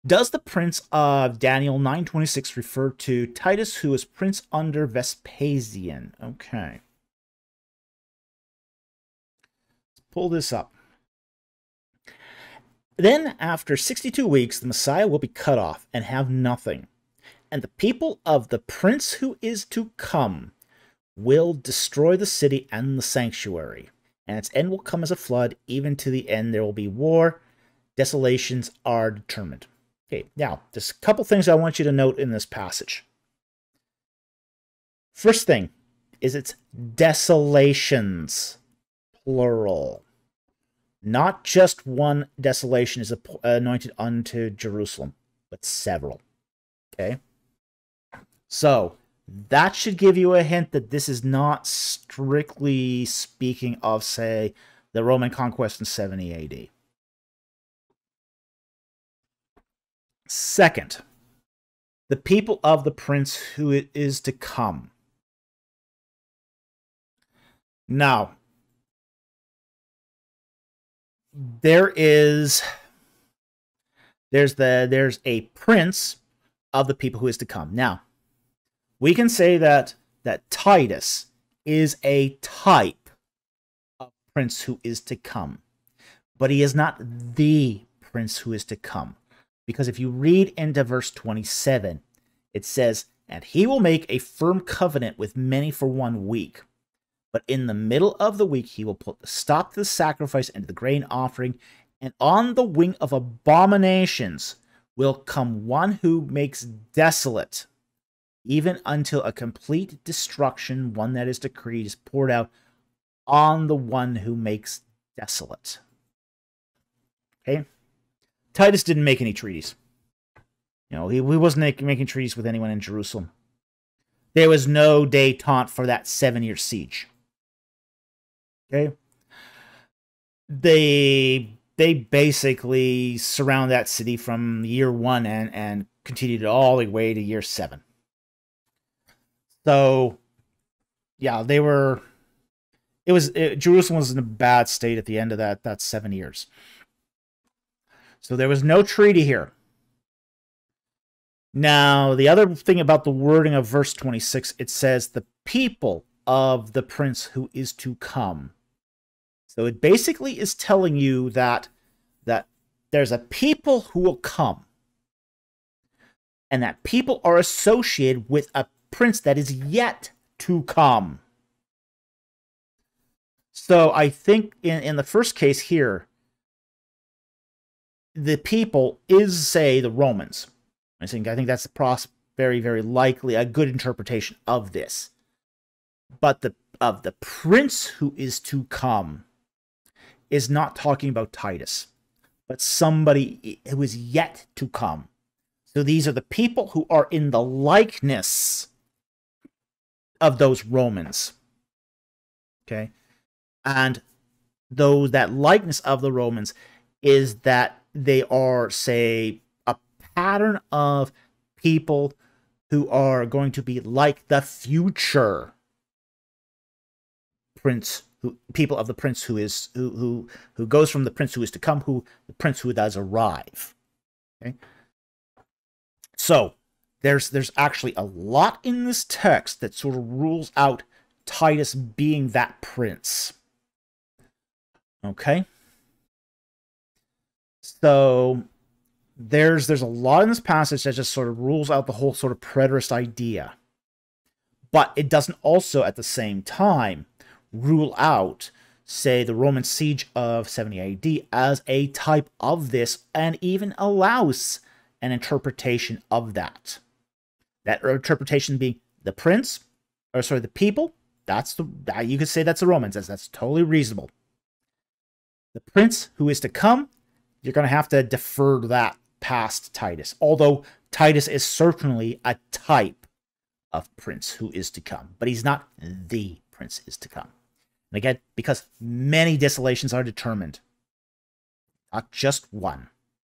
Does the prince of Daniel 9:26 refer to Titus, who was prince under Vespasian? Okay. Let's pull this up. Then, after 62 weeks, the Messiah will be cut off and have nothing. And the people of the prince who is to come will destroy the city and the sanctuary. And its end will come as a flood. Even to the end there will be war. Desolations are determined. Okay, now, there's a couple things I want you to note in this passage. First thing is it's desolations, plural. Not just one desolation is anointed unto Jerusalem, but several. Okay? So, that should give you a hint that this is not strictly speaking of, say, the Roman conquest in 70 AD. Second, the people of the prince who it is to come. Now, there's a prince of the people who is to come. Now, we can say that Titus is a type of prince who is to come, but he is not the prince who is to come. Because if you read into verse 27, it says, "And he will make a firm covenant with many for 1 week. But in the middle of the week, he will put the stop to the sacrifice and to the grain offering, and on the wing of abominations will come one who makes desolate, even until a complete destruction, one that is decreed, is poured out on the one who makes desolate." Okay? Titus didn't make any treaties. He wasn't making treaties with anyone in Jerusalem. There was no détente for that 7-year siege. Okay? They basically surround that city from year 1 and continued all the way to year 7. So, yeah, Jerusalem was in a bad state at the end of that 7 years. So there was no treaty here. Now, the other thing about the wording of verse 26, it says the people of the prince who is to come. So it basically is telling you that there's a people who will come. And that people are associated with a prince that is yet to come. So I think in the first case here, the people is, say, the Romans. I think that's very, very likely a good interpretation of this. But of the prince who is to come is not talking about Titus, but somebody who is yet to come. So these are the people who are in the likeness of those Romans. Okay? And that likeness of the Romans is that they are, say, a pattern of people who are going to be like the future prince, people of the prince who goes from the prince who is to come, the prince who does arrive. Okay? So there's actually a lot in this text that sort of rules out Titus being that prince. Okay? So there's a lot in this passage that just sort of rules out the whole sort of preterist idea. But it doesn't also, at the same time, rule out, say, the Roman siege of 70 AD as a type of this, and even allows an interpretation of that. That interpretation being the prince, or sorry, the people. You could say that's the Romans. That's totally reasonable. The prince who is to come, you're going to have to defer that past Titus. Although Titus is certainly a type of prince who is to come. But he's not the prince is to come. And again, because many desolations are determined. Not just one.